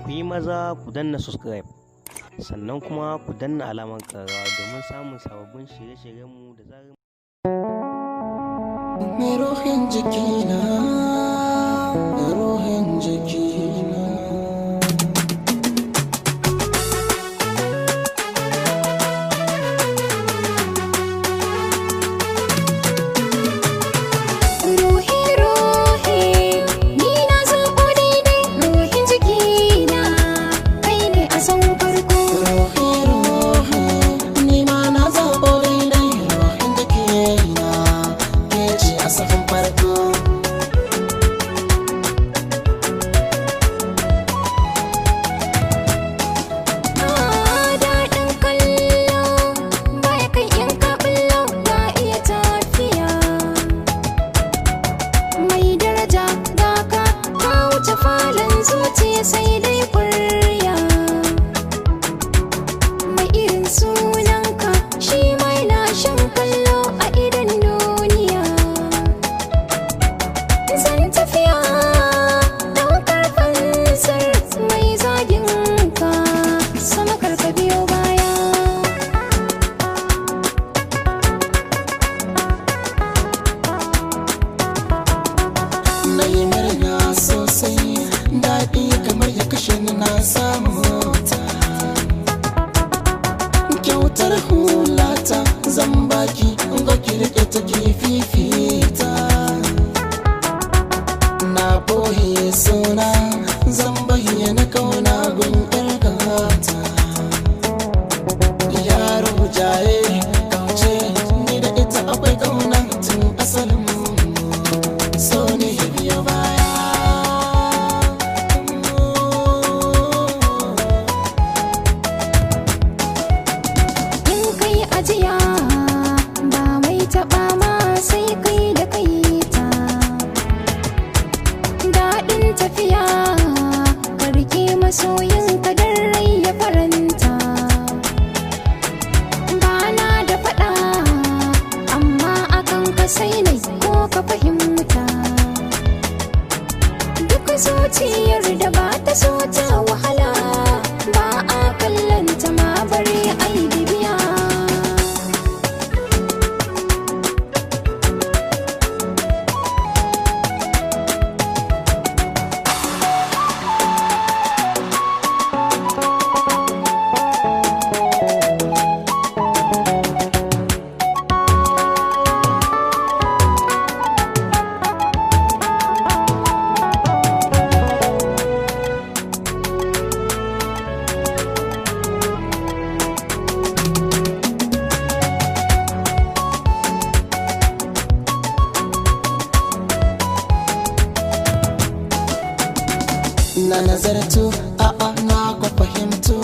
ku yi maza ku danna subscribe sannan kuma ku danna alamar ƙararrawa domin samun sababbin shirye-shiryenmu da zarar ruhin jikina, ruhin jikina. Sai dai ƙwarya mai irin sunanka shi mai na shan kallo a idan duniya. Zan tafiya ɗaukar fansar mai zagin ka sama karka biyo baya. Na yi murna sosai, daɗi kamar ya kashe ni na samu ta. Kyautar hulata zan baki ga ki riƙe ta ki fifita. Na boye suna zan bayyana kauna gun ƴar gata. Yaro jaye kauce ni da ita akwai kauna tun asalin so ne ya biyo baya. Ajiya ba mai taɓa ma sai kai da kai ta. Daɗin tafiya ka rike masoyin ka don rai ya faranta. Ba na da faɗa amma akan ka sai nai ko ka fahimta. Duk zuciyar da ba ta so ta wahala ba a kallanta ma bare ai bibiya. Na nazartu a'a na kwa fahimtu